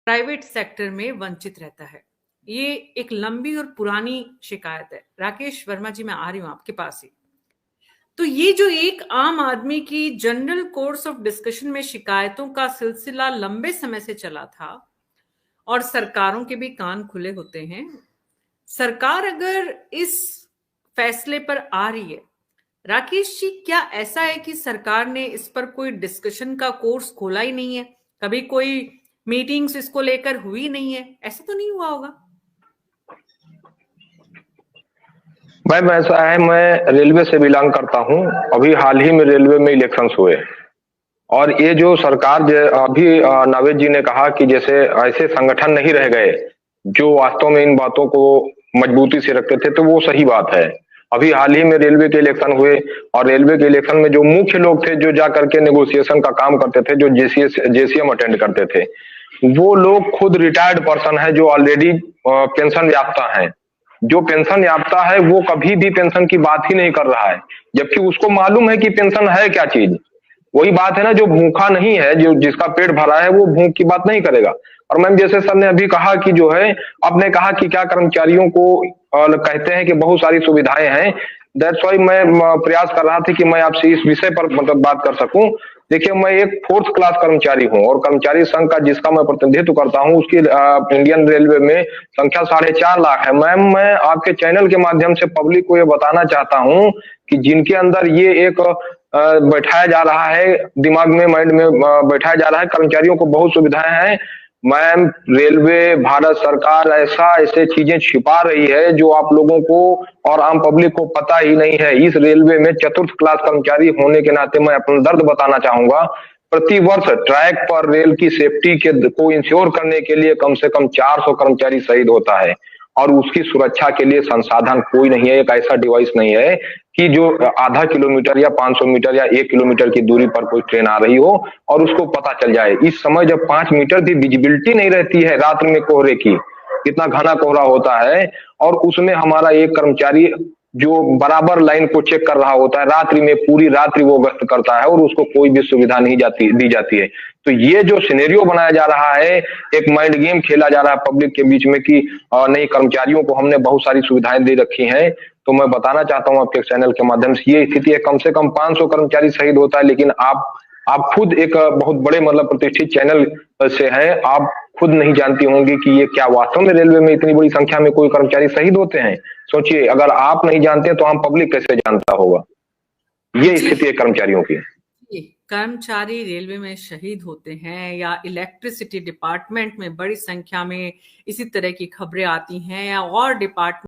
Private sector में वंचित रहता है। ये एक लंबी और पुरानी शिकायत है। राकेश वर्मा जी, मैं आ रही हूं आपके पास ही। तो ये जो एक आम आदमी की जनरल कोर्स ऑफ डिस्कशन में शिकायतों का सिलसिला लंबे समय से चला था और सरकारों के भी कान खुले होते हैं। सरकार अगर इस फैसले पर आ रही है, राकेश जी, क्या ऐसा है कि सरकार ने इस पर कोई डिस्कशन का कोर्स खोला ही नहीं है? कभी कोई मीटिंग्स इसको लेकर हुई नहीं है? ऐसा तो नहीं हुआ होगा? मैम ऐसा है, मैं रेलवे से बिलोंग करता हूं। अभी हाल ही में रेलवे में इलेक्शंस हुए और ये जो सरकार अभी नावेद जी ने कहा कि जैसे ऐसे संगठन नहीं रह गए जो वास्तव में इन बातों को मजबूती से रखते थे, तो वो सही बात है। अभी हाल ही में रेलवे के इलेक्शन हुए और रेलवे के इलेक्शन में जो मुख्य लोग थे जो जा करके नेगोशिएशन का काम करते थे, जो जेसीएम अटेंड करते थे, वो लोग खुद रिटायर्ड पर्सन है जो ऑलरेडी पेंशन याफ्ता है। जो पेंशन याफ्ता है वो कभी भी पेंशन की बात ही नहीं कर रहा है, जबकि उसको मालूम है कि पेंशन है क्या चीज। वही बात है ना, जो भूखा नहीं है, जो जिसका पेट भरा है, वो भूख की बात नहीं करेगा। और मैम जैसे सर ने अभी कहा कि जो है, आपने कहा कि क्या कर्मचारियों को कहते हैं कि बहुत सारी सुविधाएं हैं। दैट्स वाई मैं प्रयास कर रहा था कि मैं आपसे इस विषय पर मतलब बात कर सकूं। देखिए, मैं एक 4th क्लास कर्मचारी हूं और कर्मचारी संघ का जिसका मैं प्रतिनिधित्व करता हूं, उसकी इंडियन रेलवे में संख्या 4.5 लाख है। मैम मैं आपके चैनल के माध्यम से पब्लिक को ये बताना चाहता हूं कि जिनके अंदर ये एक बैठाया जा रहा है, दिमाग में, माइंड में बैठाया जा रहा है, कर्मचारियों को बहुत सुविधाएं हैं। मैम रेलवे, भारत सरकार ऐसे चीजें छिपा रही है जो आप लोगों को और आम पब्लिक को पता ही नहीं है। इस रेलवे में 4th क्लास कर्मचारी होने के नाते मैं अपना दर्द बताना चाहूंगा। प्रति वर्ष ट्रैक पर रेल की सेफ्टी के को इंश्योर करने के लिए कम से कम 400 कर्मचारी शहीद होता है और उसकी सुरक्षा के लिए संसाधन कोई नहीं है। एक ऐसा डिवाइस नहीं है कि जो आधा किलोमीटर या 500 मीटर या 1 किलोमीटर की दूरी पर कोई ट्रेन आ रही हो और उसको पता चल जाए। इस समय जब 5 मीटर की विजिबिलिटी नहीं रहती है रात्रि में कोहरे की, इतना घना कोहरा होता है, और उसमें हमारा एक कर्मचारी जो बराबर लाइन को चेक कर रहा होता है, रात्रि में पूरी रात्रि वो गश्त करता है और उसको कोई भी सुविधा नहीं दी जाती है। तो ये जो सिनेरियो बनाया जा रहा है, एक माइंड गेम खेला जा रहा है पब्लिक के बीच में कि नहीं, कर्मचारियों को हमने बहुत सारी सुविधाएं दे रखी हैं। तो मैं बताना चाहता हूं आपके चैनल के माध्यम से, ये स्थिति है। कम से कम 500 कर्मचारी शहीद होता है, लेकिन आप खुद एक बहुत बड़े मतलब प्रतिष्ठित चैनल से हैं, आप खुद नहीं जानती होंगी कि ये क्या वास्तव में रेलवे में इतनी बड़ी संख्या में कोई कर्मचारी शहीद होते हैं। सोचिए, अगर आप नहीं जानते तो आम पब्लिक कैसे जानता होगा। ये स्थिति है कर्मचारियों की। कर्मचारी रेलवे में शहीद होते हैं या इलेक्ट्रिसिटी डिपार्टमेंट में बड़ी संख्या में इसी तरह की खबरें आती हैं या और डिपार्टमेंट